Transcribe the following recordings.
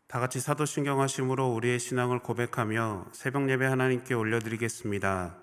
다 같이 사도신경하심으로 우리의 신앙을 고백하며 새벽 예배 하나님께 올려드리겠습니다.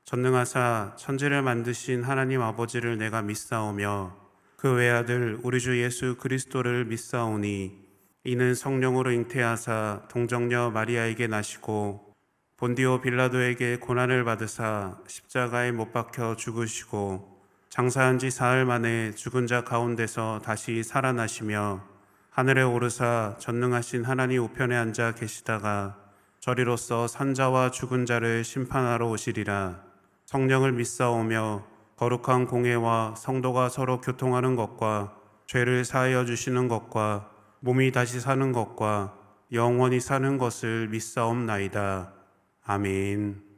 전능하사 천지를 만드신 하나님 아버지를 내가 믿사오며 그 외아들 우리 주 예수 그리스도를 믿사오니 이는 성령으로 잉태하사 동정녀 마리아에게 나시고 본디오 빌라도에게 고난을 받으사 십자가에 못 박혀 죽으시고 장사한 지 사흘 만에 죽은 자 가운데서 다시 살아나시며 하늘에 오르사 전능하신 하나님 우편에 앉아 계시다가 저리로서 산자와 죽은 자를 심판하러 오시리라. 성령을 믿사오며 거룩한 공회와 성도가 서로 교통하는 것과 죄를 사하여 주시는 것과 몸이 다시 사는 것과 영원히 사는 것을 믿사옵나이다. 아멘.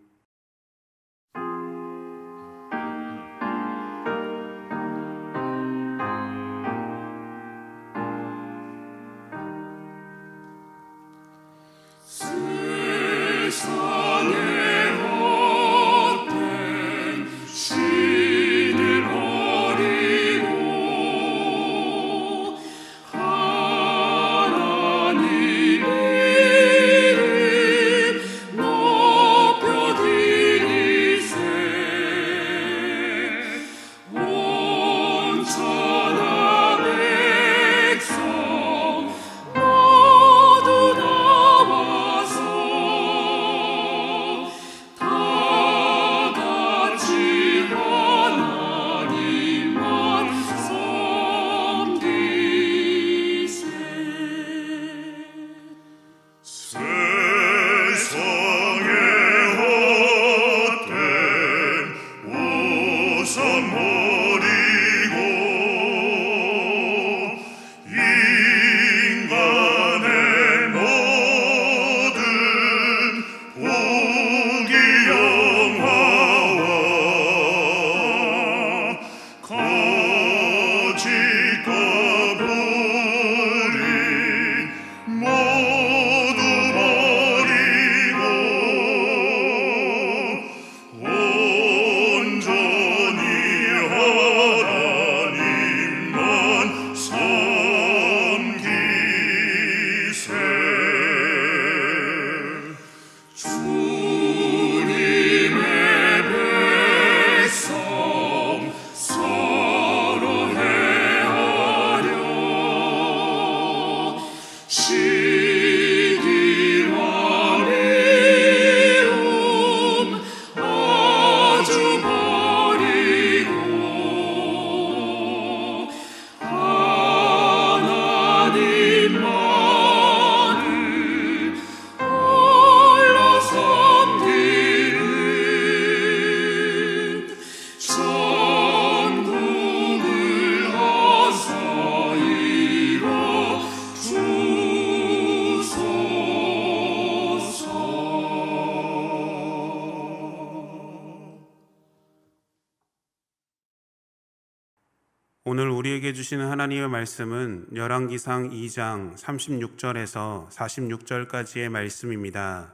오늘 우리에게 주시는 하나님의 말씀은 열왕기상 2장 36절에서 46절까지의 말씀입니다.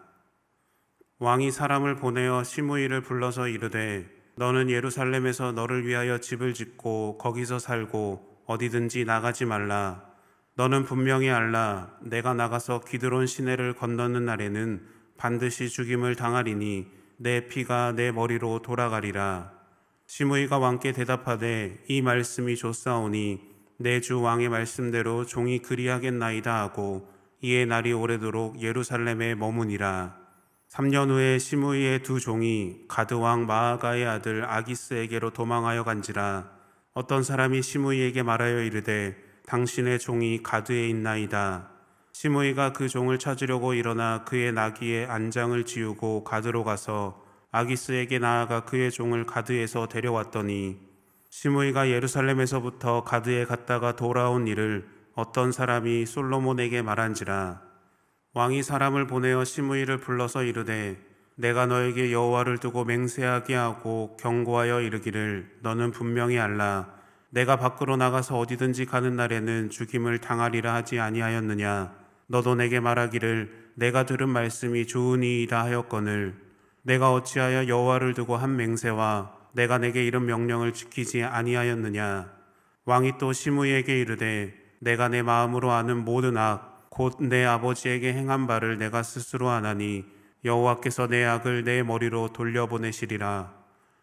왕이 사람을 보내어 시므이를 불러서 이르되 너는 예루살렘에서 너를 위하여 집을 짓고 거기서 살고 어디든지 나가지 말라. 너는 분명히 알라. 내가 나가서 기드론 시내를 건너는 날에는 반드시 죽임을 당하리니 내 피가 내 머리로 돌아가리라. 시므이가 왕께 대답하되 이 말씀이 좋사오니 내 주 왕의 말씀대로 종이 그리하겠나이다 하고 이에 날이 오래도록 예루살렘에 머무니라. 3년 후에 시므이의 두 종이 가드 왕 마아가의 아들 아기스에게로 도망하여 간지라. 어떤 사람이 시므이에게 말하여 이르되 당신의 종이 가드에 있나이다. 시므이가 그 종을 찾으려고 일어나 그의 나귀의 안장을 지우고 가드로 가서 아기스에게 나아가 그의 종을 가드에서 데려왔더니 시므이가 예루살렘에서부터 가드에 갔다가 돌아온 일을 어떤 사람이 솔로몬에게 말한지라. 왕이 사람을 보내어 시므이를 불러서 이르되 내가 너에게 여호와를 두고 맹세하게 하고 경고하여 이르기를 너는 분명히 알라. 내가 밖으로 나가서 어디든지 가는 날에는 죽임을 당하리라 하지 아니하였느냐. 너도 내게 말하기를 내가 들은 말씀이 좋으니이다 하였거늘 내가 어찌하여 여호와를 두고 한 맹세와 내가 내게 이런 명령을 지키지 아니하였느냐. 왕이 또 시므이에게 이르되 내가 내 마음으로 아는 모든 악 곧 내 아버지에게 행한 바를 내가 스스로 하나니 여호와께서 내 악을 내 머리로 돌려보내시리라.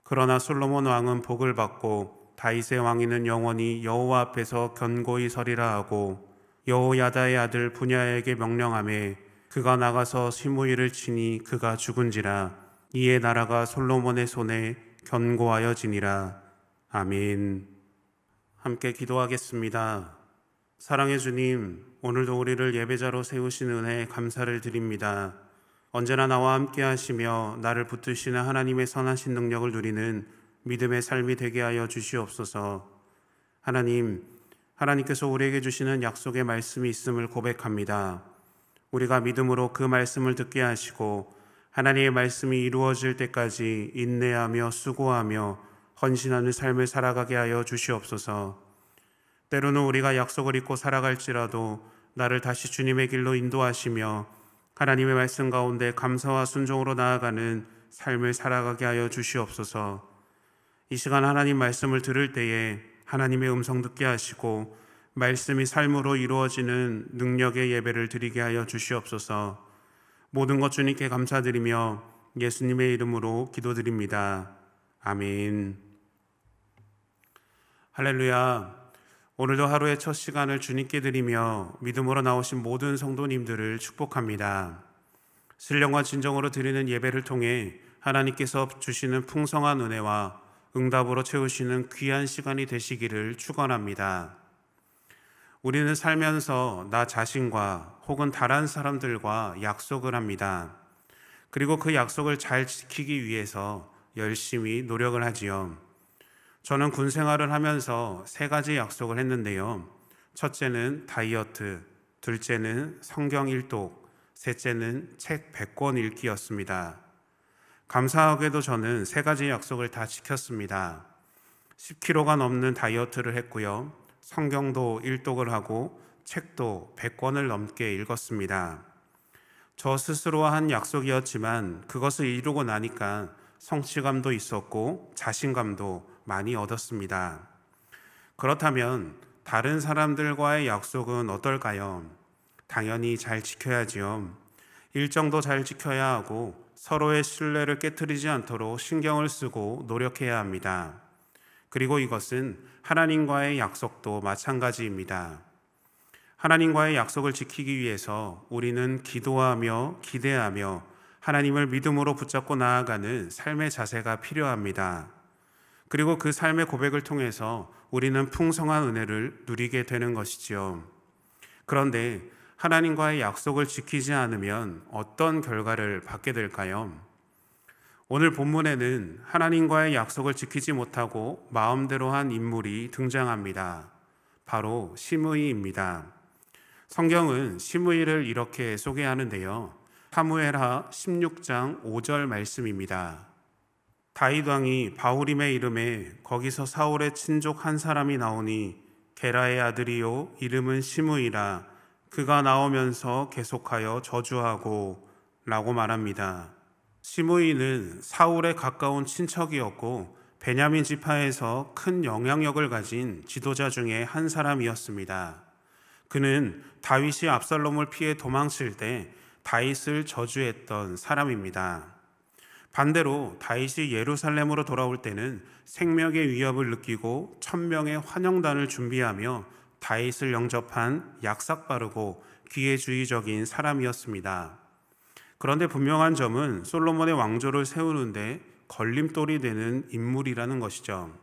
그러나 솔로몬 왕은 복을 받고 다윗의 왕위는 영원히 여호와 앞에서 견고히 서리라 하고 여호야다의 아들 분야에게 명령하매 그가 나가서 시므이를 치니 그가 죽은지라. 이에 나라가 솔로몬의 손에 견고하여지니라. 아멘. 함께 기도하겠습니다. 사랑의 주님, 오늘도 우리를 예배자로 세우신 은혜에 감사를 드립니다. 언제나 나와 함께 하시며 나를 붙드시는 하나님의 선하신 능력을 누리는 믿음의 삶이 되게 하여 주시옵소서. 하나님께서 우리에게 주시는 약속의 말씀이 있음을 고백합니다. 우리가 믿음으로 그 말씀을 듣게 하시고 하나님의 말씀이 이루어질 때까지 인내하며 수고하며 헌신하는 삶을 살아가게 하여 주시옵소서. 때로는 우리가 약속을 잊고 살아갈지라도 나를 다시 주님의 길로 인도하시며 하나님의 말씀 가운데 감사와 순종으로 나아가는 삶을 살아가게 하여 주시옵소서. 이 시간 하나님 말씀을 들을 때에 하나님의 음성 듣게 하시고 말씀이 삶으로 이루어지는 능력의 예배를 드리게 하여 주시옵소서. 모든 것 주님께 감사드리며 예수님의 이름으로 기도드립니다. 아멘. 할렐루야. 오늘도 하루의 첫 시간을 주님께 드리며 믿음으로 나오신 모든 성도님들을 축복합니다. 신령과 진정으로 드리는 예배를 통해 하나님께서 주시는 풍성한 은혜와 응답으로 채우시는 귀한 시간이 되시기를 축원합니다. 우리는 살면서 나 자신과 혹은 다른 사람들과 약속을 합니다. 그리고 그 약속을 잘 지키기 위해서 열심히 노력을 하지요. 저는 군 생활을 하면서 3가지 약속을 했는데요. 첫째는 다이어트, 둘째는 성경 일독, 셋째는 책 100권 읽기였습니다. 감사하게도 저는 3가지 약속을 다 지켰습니다. 10kg가 넘는 다이어트를 했고요. 성경도 일독을 하고 책도 100권을 넘게 읽었습니다. 저 스스로 한 약속이었지만 그것을 이루고 나니까 성취감도 있었고 자신감도 많이 얻었습니다. 그렇다면 다른 사람들과의 약속은 어떨까요? 당연히 잘 지켜야지요. 일정도 잘 지켜야 하고 서로의 신뢰를 깨트리지 않도록 신경을 쓰고 노력해야 합니다. 그리고 이것은 하나님과의 약속도 마찬가지입니다. 하나님과의 약속을 지키기 위해서 우리는 기도하며 기대하며 하나님을 믿음으로 붙잡고 나아가는 삶의 자세가 필요합니다. 그리고 그 삶의 고백을 통해서 우리는 풍성한 은혜를 누리게 되는 것이지요. 그런데 하나님과의 약속을 지키지 않으면 어떤 결과를 받게 될까요? 오늘 본문에는 하나님과의 약속을 지키지 못하고 마음대로 한 인물이 등장합니다. 바로 시므이입니다. 성경은 시므이를 이렇게 소개하는데요. 사무엘하 16장 5절 말씀입니다. 다윗 왕이 바후림의 이름에 거기서 사울의 친족 한 사람이 나오니 게라의 아들이요 이름은 시므이라. 그가 나오면서 계속하여 저주하고 라고 말합니다. 시므이는 사울의 가까운 친척이었고 베냐민 지파에서 큰 영향력을 가진 지도자 중에 한 사람이었습니다. 그는 다윗이 압살롬을 피해 도망칠 때 다윗을 저주했던 사람입니다. 반대로 다윗이 예루살렘으로 돌아올 때는 생명의 위협을 느끼고 1000명의 환영단을 준비하며 다윗을 영접한 약삭빠르고 기회주의적인 사람이었습니다. 그런데 분명한 점은 솔로몬의 왕조를 세우는데 걸림돌이 되는 인물이라는 것이죠.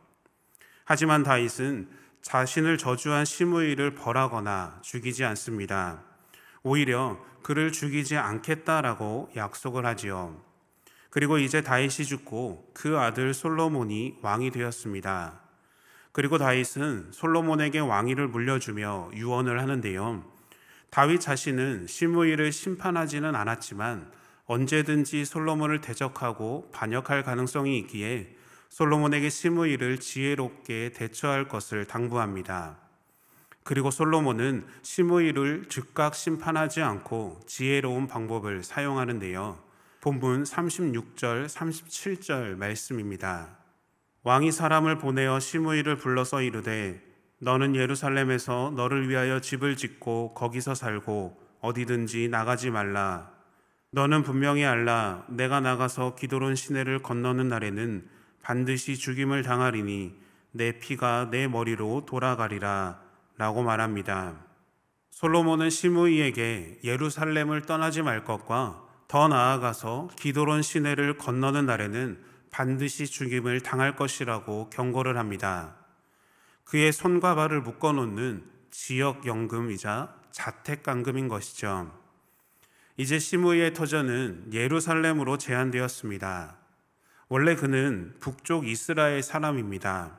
하지만 다윗은 자신을 저주한 시므이를 벌하거나 죽이지 않습니다. 오히려 그를 죽이지 않겠다라고 약속을 하지요. 그리고 이제 다윗이 죽고 그 아들 솔로몬이 왕이 되었습니다. 그리고 다윗은 솔로몬에게 왕위를 물려주며 유언을 하는데요. 다윗 자신은 시므이를 심판하지는 않았지만 언제든지 솔로몬을 대적하고 반역할 가능성이 있기에 솔로몬에게 시므이를 지혜롭게 대처할 것을 당부합니다. 그리고 솔로몬은 시므이를 즉각 심판하지 않고 지혜로운 방법을 사용하는데요. 본문 36절, 37절 말씀입니다. 왕이 사람을 보내어 시므이를 불러서 이르되 너는 예루살렘에서 너를 위하여 집을 짓고 거기서 살고 어디든지 나가지 말라. 너는 분명히 알라. 내가 나가서 기드론 시내를 건너는 날에는 반드시 죽임을 당하리니 내 피가 내 머리로 돌아가리라 라고 말합니다. 솔로몬은 시므이에게 예루살렘을 떠나지 말 것과 더 나아가서 기드론 시내를 건너는 날에는 반드시 죽임을 당할 것이라고 경고를 합니다. 그의 손과 발을 묶어놓는 지역연금이자 자택감금인 것이죠. 이제 시므이의 터전은 예루살렘으로 제한되었습니다. 원래 그는 북쪽 이스라엘 사람입니다.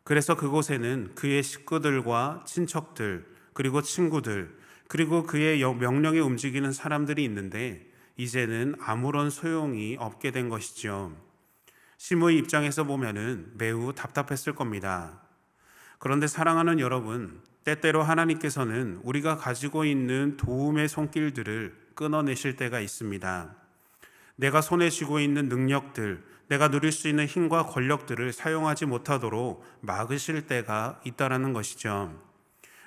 그래서 그곳에는 그의 식구들과 친척들, 그리고 친구들, 그리고 그의 명령에 움직이는 사람들이 있는데 이제는 아무런 소용이 없게 된 것이죠. 시므이 입장에서 보면은 매우 답답했을 겁니다. 그런데 사랑하는 여러분, 때때로 하나님께서는 우리가 가지고 있는 도움의 손길들을 끊어내실 때가 있습니다. 내가 손에 쥐고 있는 능력들, 내가 누릴 수 있는 힘과 권력들을 사용하지 못하도록 막으실 때가 있다라는 것이죠.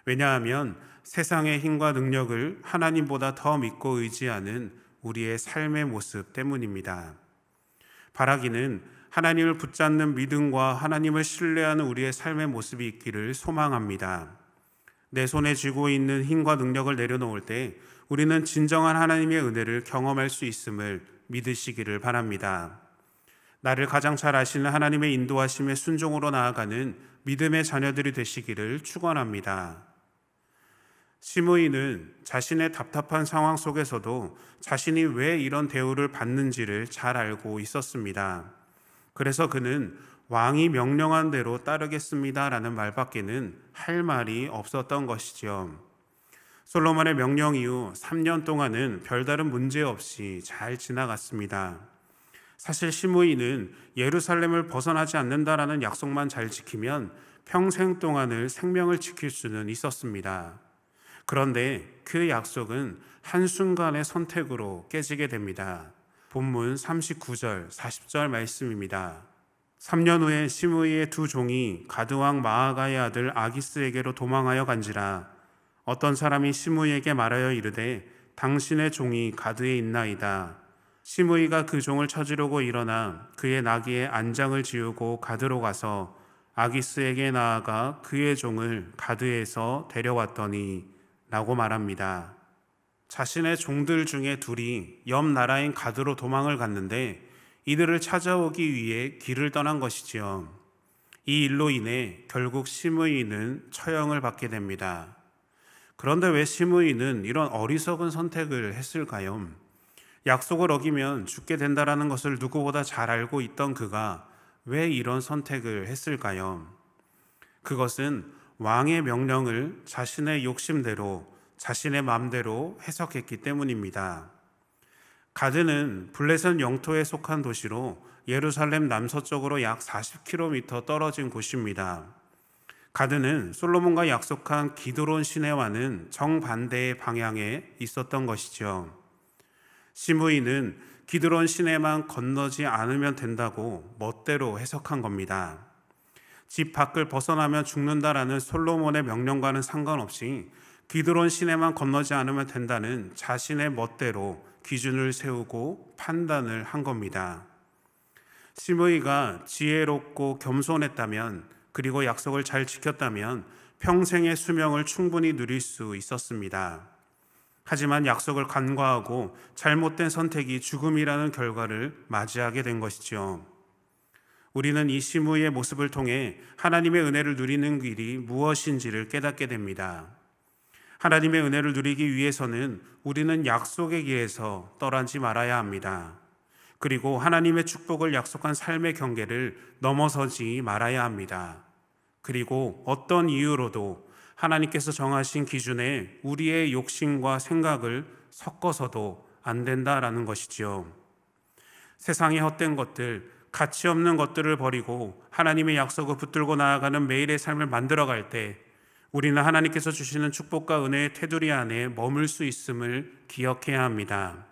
왜냐하면 세상의 힘과 능력을 하나님보다 더 믿고 의지하는 우리의 삶의 모습 때문입니다. 바라기는 하나님을 붙잡는 믿음과 하나님을 신뢰하는 우리의 삶의 모습이 있기를 소망합니다. 내 손에 쥐고 있는 힘과 능력을 내려놓을 때 우리는 진정한 하나님의 은혜를 경험할 수 있음을 믿으시기를 바랍니다. 나를 가장 잘 아시는 하나님의 인도하심에 순종으로 나아가는 믿음의 자녀들이 되시기를 축원합니다. 시므이는 자신의 답답한 상황 속에서도 자신이 왜 이런 대우를 받는지를 잘 알고 있었습니다. 그래서 그는 왕이 명령한 대로 따르겠습니다라는 말밖에는 할 말이 없었던 것이죠. 솔로몬의 명령 이후 3년 동안은 별다른 문제 없이 잘 지나갔습니다. 사실 시므이는 예루살렘을 벗어나지 않는다라는 약속만 잘 지키면 평생 동안을 생명을 지킬 수는 있었습니다. 그런데 그 약속은 한순간의 선택으로 깨지게 됩니다. 본문 39절, 40절 말씀입니다. 3년 후에 시므이의 두 종이 가드왕 마아가의 아들 아기스에게로 도망하여 간지라. 어떤 사람이 시므이에게 말하여 이르되 당신의 종이 가드에 있나이다. 시므이가 그 종을 찾으려고 일어나 그의 나귀에 안장을 지우고 가드로 가서 아기스에게 나아가 그의 종을 가드에서 데려왔더니 라고 말합니다. 자신의 종들 중에 둘이 옆 나라인 가드로 도망을 갔는데 이들을 찾아오기 위해 길을 떠난 것이지요. 이 일로 인해 결국 시므이는 처형을 받게 됩니다. 그런데 왜 시므이는 이런 어리석은 선택을 했을까요? 약속을 어기면 죽게 된다라는 것을 누구보다 잘 알고 있던 그가 왜 이런 선택을 했을까요? 그것은 왕의 명령을 자신의 욕심대로, 자신의 마음대로 해석했기 때문입니다. 가드는 블레셋 영토에 속한 도시로 예루살렘 남서쪽으로 약 40km 떨어진 곳입니다. 가드는 솔로몬과 약속한 기드론 시내와는 정반대의 방향에 있었던 것이죠. 시므이는 기드론 시내만 건너지 않으면 된다고 멋대로 해석한 겁니다. 집 밖을 벗어나면 죽는다라는 솔로몬의 명령과는 상관없이 기드론 시내만 건너지 않으면 된다는 자신의 멋대로 기준을 세우고 판단을 한 겁니다. 시므이가 지혜롭고 겸손했다면, 그리고 약속을 잘 지켰다면 평생의 수명을 충분히 누릴 수 있었습니다. 하지만 약속을 간과하고 잘못된 선택이 죽음이라는 결과를 맞이하게 된 것이죠. 우리는 이 시므이의 모습을 통해 하나님의 은혜를 누리는 길이 무엇인지를 깨닫게 됩니다. 하나님의 은혜를 누리기 위해서는 우리는 약속의 길에서 떠나지 말아야 합니다. 그리고 하나님의 축복을 약속한 삶의 경계를 넘어서지 말아야 합니다. 그리고 어떤 이유로도 하나님께서 정하신 기준에 우리의 욕심과 생각을 섞어서도 안 된다라는 것이지요. 세상의 헛된 것들, 가치 없는 것들을 버리고 하나님의 약속을 붙들고 나아가는 매일의 삶을 만들어갈 때 우리는 하나님께서 주시는 축복과 은혜의 테두리 안에 머물 수 있음을 기억해야 합니다.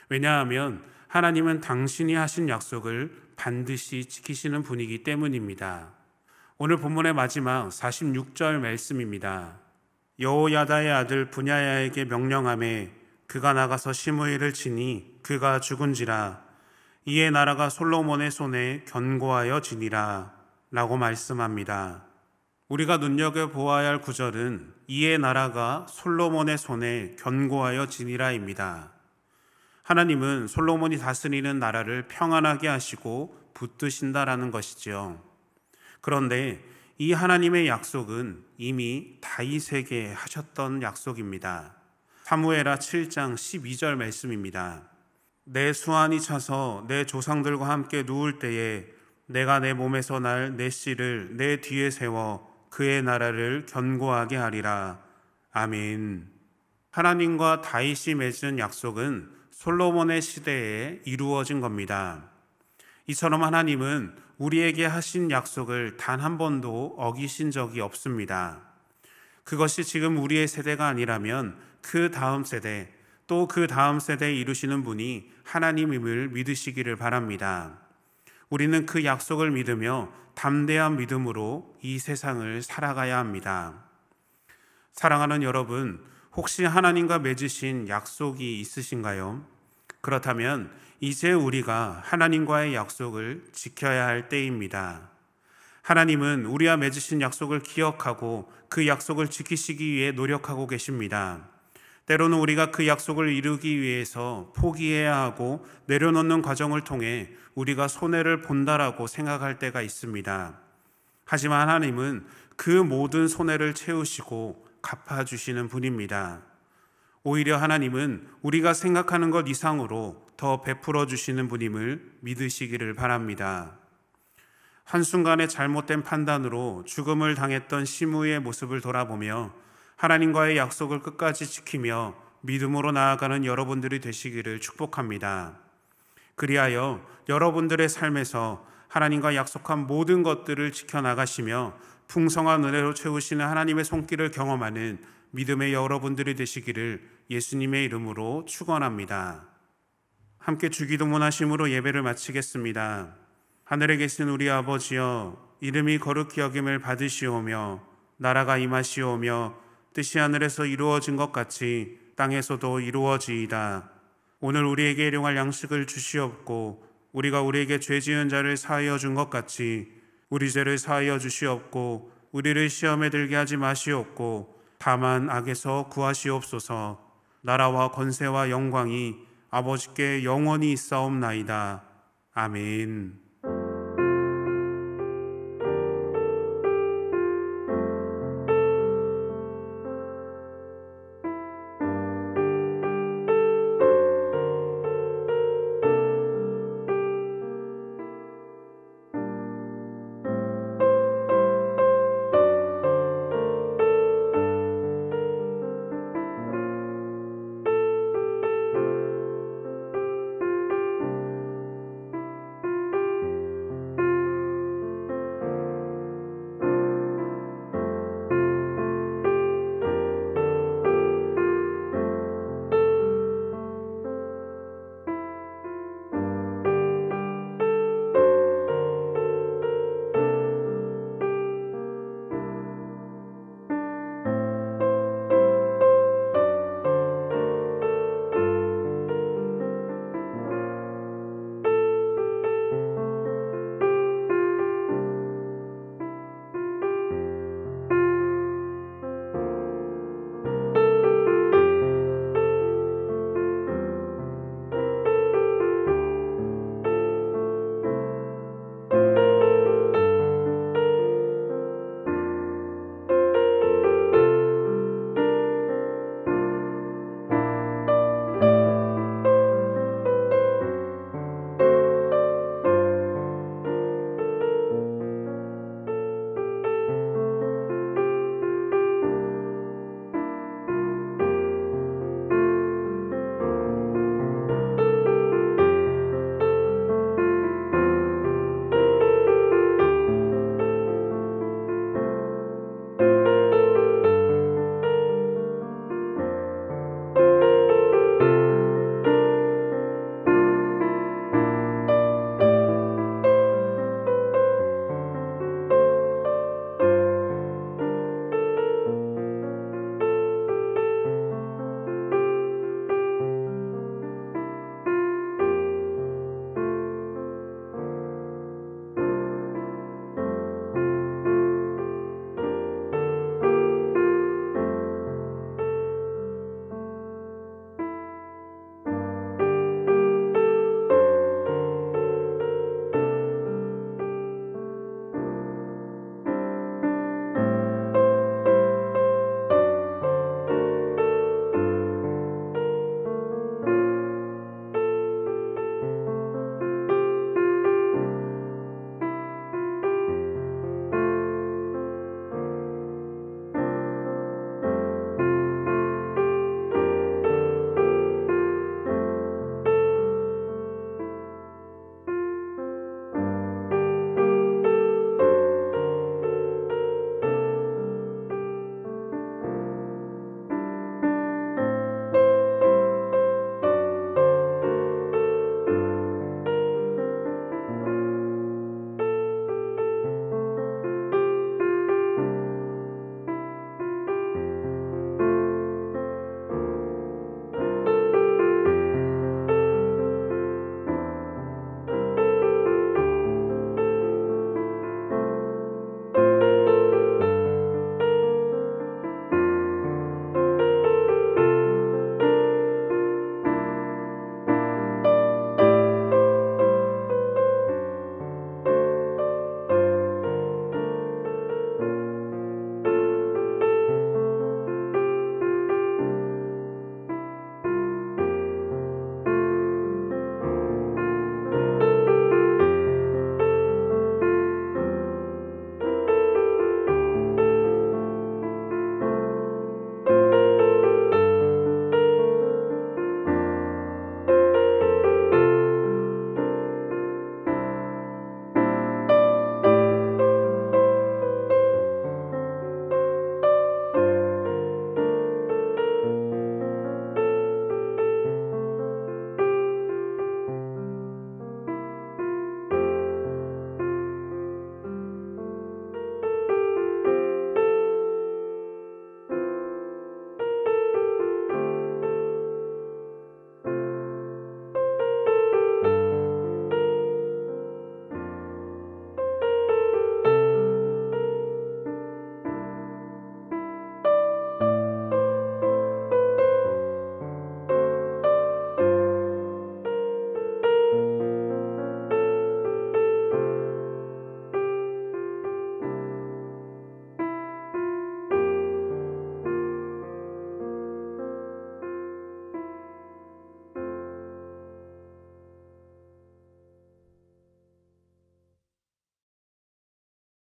왜냐하면 하나님은 당신이 하신 약속을 반드시 지키시는 분이기 때문입니다. 오늘 본문의 마지막 46절 말씀입니다. 여호야다의 아들 분야야에게 명령하매 그가 나가서 시므이를 치니 그가 죽은지라. 이에 나라가 솔로몬의 손에 견고하여 지니라 라고 말씀합니다. 우리가 눈여겨보아야 할 구절은 이에 나라가 솔로몬의 손에 견고하여 지니라입니다. 하나님은 솔로몬이 다스리는 나라를 평안하게 하시고 붙드신다라는 것이지요. 그런데 이 하나님의 약속은 이미 다윗에게 하셨던 약속입니다. 사무엘하 7장 12절 말씀입니다. 내 수완이 차서 내 조상들과 함께 누울 때에 내가 내 몸에서 날 내 씨를 내 뒤에 세워 그의 나라를 견고하게 하리라. 아멘. 하나님과 다윗이 맺은 약속은 솔로몬의 시대에 이루어진 겁니다. 이처럼 하나님은 우리에게 하신 약속을 단 한 번도 어기신 적이 없습니다. 그것이 지금 우리의 세대가 아니라면 그 다음 세대, 또 그 다음 세대에 이루시는 분이 하나님임을 믿으시기를 바랍니다. 우리는 그 약속을 믿으며 담대한 믿음으로 이 세상을 살아가야 합니다. 사랑하는 여러분, 혹시 하나님과 맺으신 약속이 있으신가요? 그렇다면 이제 우리가 하나님과의 약속을 지켜야 할 때입니다. 하나님은 우리와 맺으신 약속을 기억하고 그 약속을 지키시기 위해 노력하고 계십니다. 때로는 우리가 그 약속을 이루기 위해서 포기해야 하고 내려놓는 과정을 통해 우리가 손해를 본다라고 생각할 때가 있습니다. 하지만 하나님은 그 모든 손해를 채우시고 갚아주시는 분입니다. 오히려 하나님은 우리가 생각하는 것 이상으로 더 베풀어 주시는 분임을 믿으시기를 바랍니다. 한순간의 잘못된 판단으로 죽음을 당했던 시므이의 모습을 돌아보며 하나님과의 약속을 끝까지 지키며 믿음으로 나아가는 여러분들이 되시기를 축복합니다. 그리하여 여러분들의 삶에서 하나님과 약속한 모든 것들을 지켜나가시며 풍성한 은혜로 채우시는 하나님의 손길을 경험하는 믿음의 여러분들이 되시기를 예수님의 이름으로 축원합니다. 함께 주기도문 하심으로 예배를 마치겠습니다. 하늘에 계신 우리 아버지여, 이름이 거룩히 여김을 받으시오며 나라가 임하시오며 뜻이 하늘에서 이루어진 것 같이 땅에서도 이루어지이다. 오늘 우리에게 일용할 양식을 주시옵고 우리가 우리에게 죄 지은 자를 사하여 준 것 같이 우리 죄를 사하여 주시옵고 우리를 시험에 들게 하지 마시옵고 다만 악에서 구하시옵소서. 나라와 권세와 영광이 아버지께 영원히 있사옵나이다. 아멘.